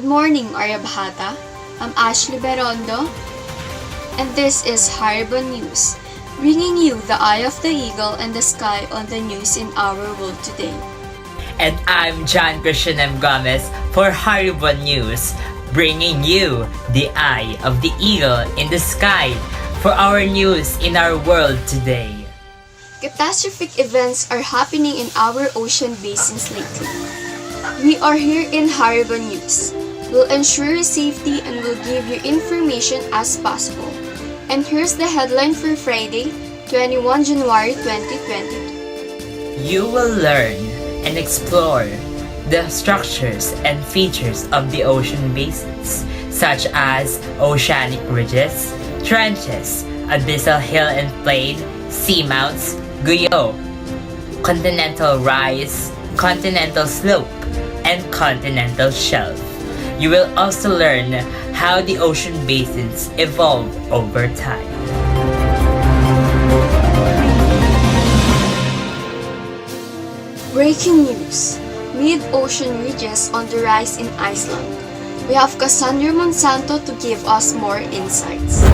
morning, ARYABHATA. I'm Ashley Berondo, and this is Haribon News, bringing you the eye of the eagle and the sky on the news in our world today. And I'm John Christian M. Gomez for Haribon News, bringing you the eye of the eagle in the sky for our news in our world today. Catastrophic events are happening in our ocean basins lately. We are here in Haribon News. We'll ensure your safety and will give you information as possible. And here's the headline for Friday, 21 January 2022. You will learn and explore the structures and features of the ocean basins, such as oceanic ridges, trenches, abyssal hill and plain, seamounts, Guyots, continental rise, continental slope, and continental shelf. You will also learn how the ocean basins evolve over time. Breaking news. Mid-ocean ridges on the rise in Iceland. We have Cassandra Monsanto to give us more insights.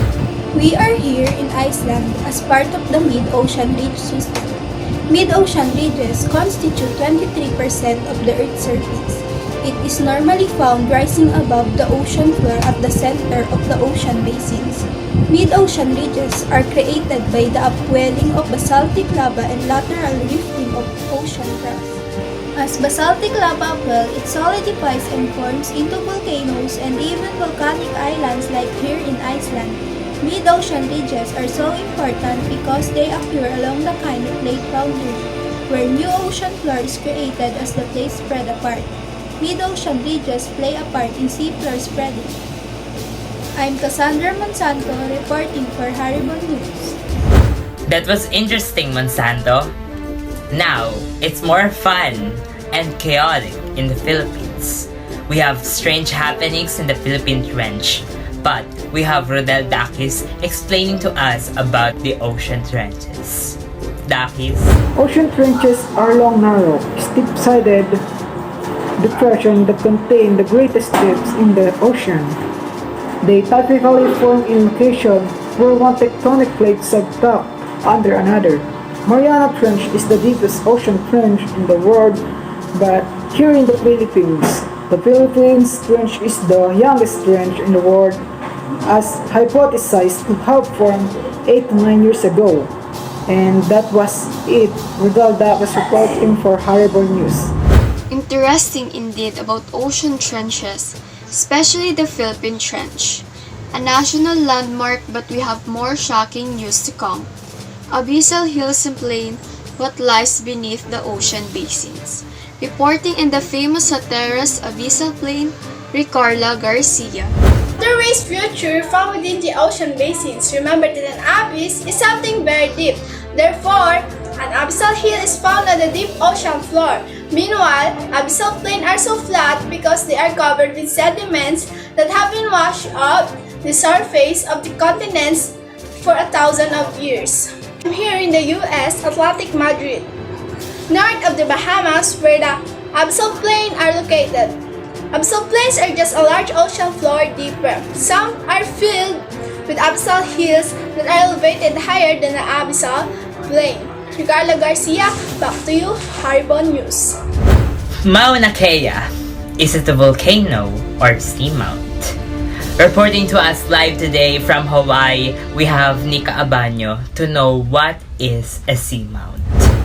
We are here in Iceland as part of the mid-ocean ridge system. Mid-ocean ridges constitute 23% of the Earth's surface. It is normally found rising above the ocean floor at the center of the ocean basins. Mid-ocean ridges are created by the upwelling of basaltic lava and lateral rifting of ocean crust. As basaltic lava upwell, it solidifies and forms into volcanoes and even volcanic islands like here in Iceland. Mid-ocean ridges are so important because they occur along the kind of plate boundary, where new ocean floor is created as the plates spread apart. Mid-ocean ridges play a part in seafloor spreading. I'm Cassandra Monsanto reporting for Haribon News. That was interesting, Monsanto. Now, it's more fun and chaotic in the Philippines. We have strange happenings in the Philippine Trench, but we have Rodel Daquiz explaining to us about the ocean trenches. Daquiz. Ocean trenches are long, narrow, steep-sided depressions that contain the greatest depths in the ocean. They typically form in locations where one tectonic plate subduct under another. Mariana Trench is the deepest ocean trench in the world, but here in the Philippines Trench is the youngest trench in the world, as hypothesized to have formed 8 to 9 years ago. And that was it. Rodel was reporting for Haribon News. Interesting indeed about ocean trenches, especially the Philippine Trench. A national landmark, but we have more shocking news to come. Abyssal hills and plain, what lies beneath the ocean basins. Reporting in the famous Hatteras Abyssal Plain, Ricarla, Garcia. The raised future found within the ocean basins. Remember that an abyss is something very deep. Therefore, an abyssal hill is found on the deep ocean floor. Meanwhile, abyssal plains are so flat because they are covered with sediments that have been washed up the surface of the continents for 1,000 years. I'm here in the U.S. Atlantic Madrid, north of the Bahamas, where the abyssal plains are located. Abyssal plains are just a large ocean floor deeper. Some are filled with abyssal hills that are elevated higher than the abyssal plain. Ricarla, Garcia, back to you, Haribon News. Mauna Kea. Is it a volcano or seamount? Reporting to us live today from Hawaii, we have Nica Abaño to know what is a seamount.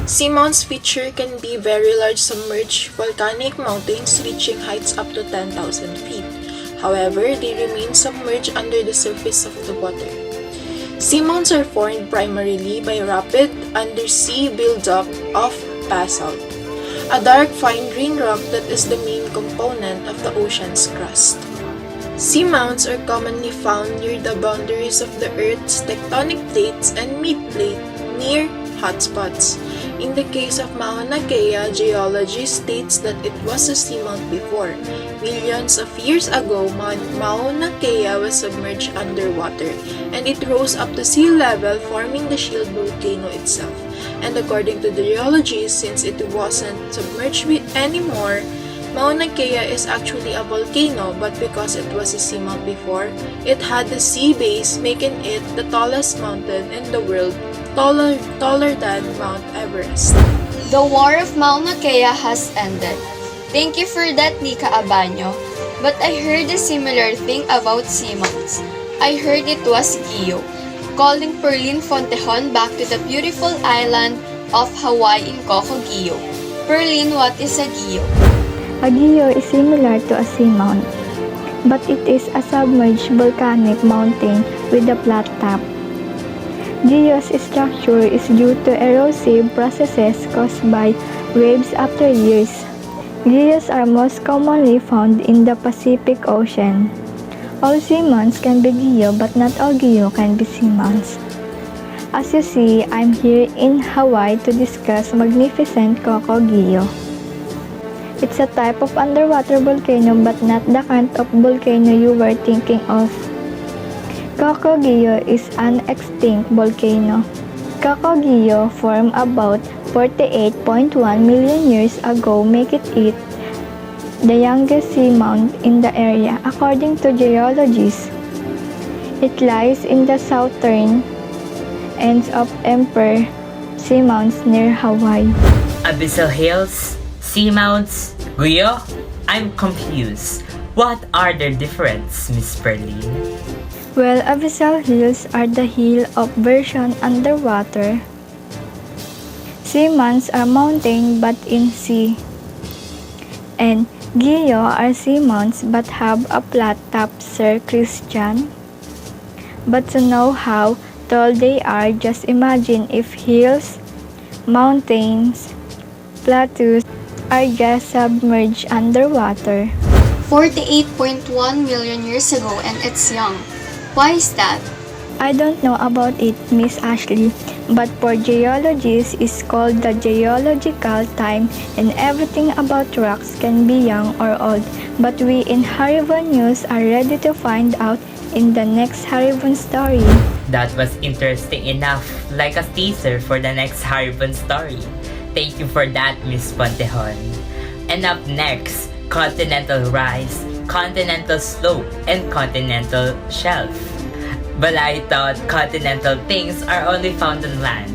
Seamounts feature can be very large submerged volcanic mountains reaching heights up to 10,000 feet. However, they remain submerged under the surface of the water. Seamounts are formed primarily by rapid undersea buildup of basalt, a dark fine-grained rock that is the main component of the ocean's crust. Seamounts are commonly found near the boundaries of the Earth's tectonic plates and mid-plate near hotspots. In the case of Mauna Kea, geology states that it was a seamount before. Millions of years ago, Mauna Kea was submerged underwater, and it rose up to sea level, forming the shield volcano itself. And according to the geologists, since it wasn't submerged anymore, Mauna Kea is actually a volcano, but because it was a seamount before, it had a sea base, making it the tallest mountain in the world, taller than Mount Everest. The War of Mauna Kea has ended. Thank you for that, Nica Abaño. But I heard a similar thing about seamounts. I heard it was Guyo, calling Pearlyn Fontejon back to the beautiful island of Hawaii in Coco Guyo. Pearlyn, what is a Guyo? A Guyo is similar to a seamount, but it is a submerged volcanic mountain with a flat top. Guyo's structure is due to erosive processes caused by waves after years. Guyos are most commonly found in the Pacific Ocean. All seamounts can be Guyo, but not all Guyo can be seamounts. As you see, I'm here in Hawaii to discuss magnificent Coco Guyo. It's a type of underwater volcano, but not the kind of volcano you were thinking of. Coco Guyo is an extinct volcano. Coco Guyo formed about 48.1 million years ago, making it the youngest seamount in the area, according to geologists. It lies in the southern ends of Emperor Seamounts near Hawaii. Abyssal hills, seamounts, Guyo? I'm confused. What are their difference, Miss Pearlyn? Well, abyssal hills are the hill of version underwater. Seamounts are mountain but in sea. And Guyo are seamounts but have a flat top, Sir Christian. But to know how tall they are, just imagine if hills, mountains, plateaus are just submerged underwater. 48.1 million years ago, and it's young. Why is that? I don't know about it, Miss Ashley, but for geologists it's called the geological time, and everything about rocks can be young or old. But we in Haribon News are ready to find out in the next Haribon story. That was interesting enough, like a teaser for the next Haribon story. Thank you for that, Miss Fontejon. And up next, continental rise, continental slope, and continental shelf. But I thought continental things are only found on land.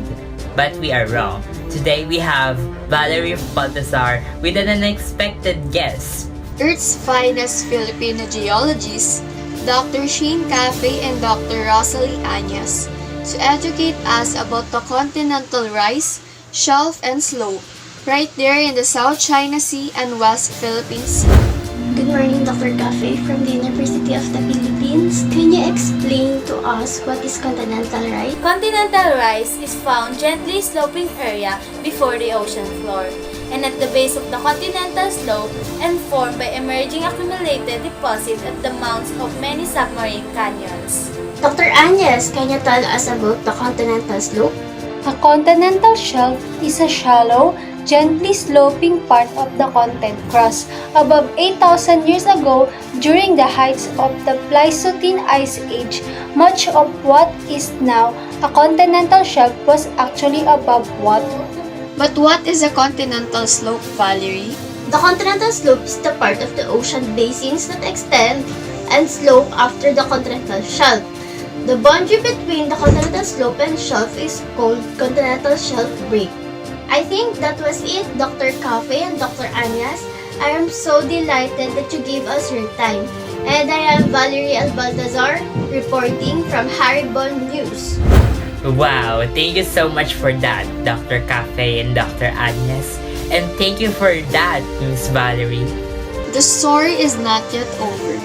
But we are wrong. Today we have Valerie Baltazar with an unexpected guest. Earth's finest Filipino geologists, Dr. Shane Cafe and Dr. Rosalyn Añes, to educate us about the continental rise, shelf, and slope, right there in the South China Sea and West Philippine Sea. Good morning, Dr. Cafe from the University of the Philippines. Can you explain to us what is continental rise? Continental rise is found gently sloping area before the ocean floor and at the base of the continental slope and formed by emerging accumulated deposit at the mouths of many submarine canyons. Dr. Añes, can you tell us about the continental slope? A continental shelf is a shallow, gently sloping part of the continent crust. Above 8,000 years ago, during the heights of the Pleistocene Ice Age, much of what is now a continental shelf was actually above water. But what is a continental slope, Valerie? The continental slope is the part of the ocean basins that extend and slope after the continental shelf. The boundary between the continental slope and shelf is called continental shelf break. I think that was it, Dr. Cafe and Dr. Añes. I am so delighted that you gave us your time. And I am Valerie Baltazar, reporting from Haribon News. Wow, thank you so much for that, Dr. Cafe and Dr. Añes. And thank you for that, Miss Valerie. The story is not yet over.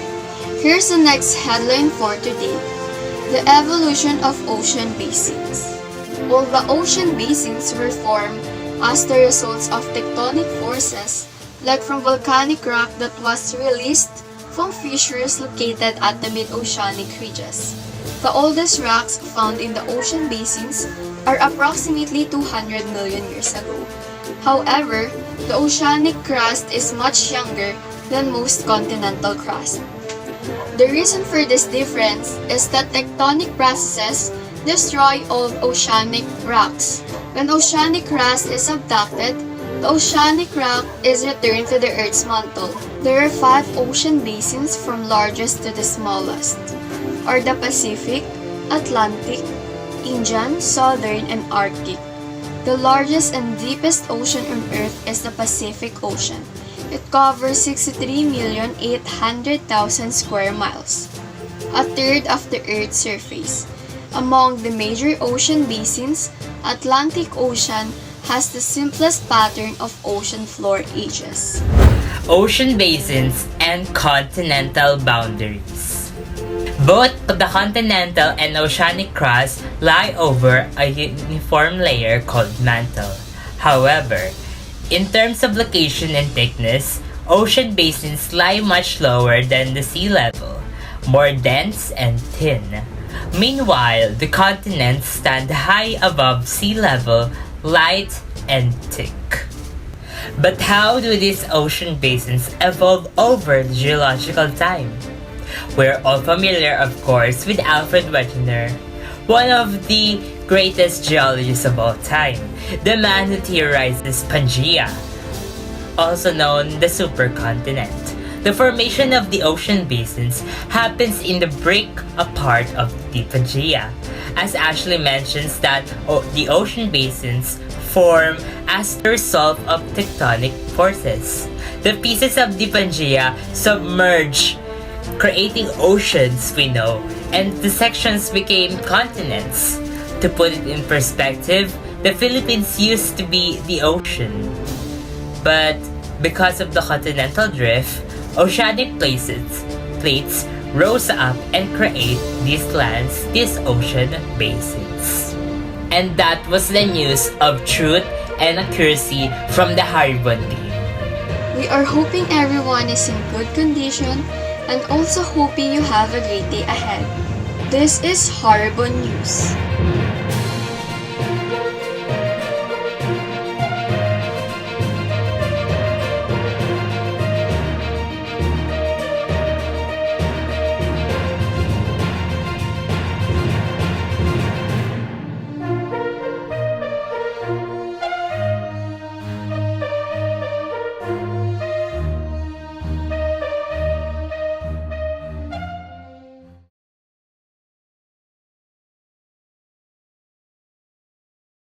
Here's the next headline for today: the evolution of ocean basins. All the ocean basins were formed as the results of tectonic forces, like from volcanic rock that was released from fissures located at the mid-oceanic ridges. The oldest rocks found in the ocean basins are approximately 200 million years ago. However, the oceanic crust is much younger than most continental crust. The reason for this difference is that tectonic processes destroy old oceanic rocks. When oceanic crust is abducted, The oceanic rock is returned to the Earth's mantle. There are 5 ocean basins from largest to the smallest, are the Pacific, Atlantic, Indian, Southern, and Arctic. The largest and deepest ocean on Earth is the Pacific Ocean. It covers 63,800,000 square miles, a third of the Earth's surface. Among the major ocean basins, Atlantic Ocean has the simplest pattern of ocean floor edges. Ocean basins and continental boundaries. Both the continental and oceanic crust lie over a uniform layer called mantle. However, in terms of location and thickness, ocean basins lie much lower than the sea level, more dense and thin. Meanwhile, the continents stand high above sea level, light and thick. But how do these ocean basins evolve over the geological time? We're all familiar, of course, with Alfred Wegener, one of the greatest geologists of all time, the man who theorizes Pangea, also known the supercontinent. The formation of the ocean basins happens in the break apart of the Pangea, as Ashley mentions that the ocean basins form as the result of tectonic forces. The pieces of the Pangea submerge, creating oceans we know, and the sections became continents. To put it in perspective, the Philippines used to be the ocean. But because of the continental drift, oceanic plates rose up and create these lands, these ocean basins. And that was the news of truth and accuracy from the Haribon team. We are hoping everyone is in good condition and also hoping you have a great day ahead. This is Haribon News.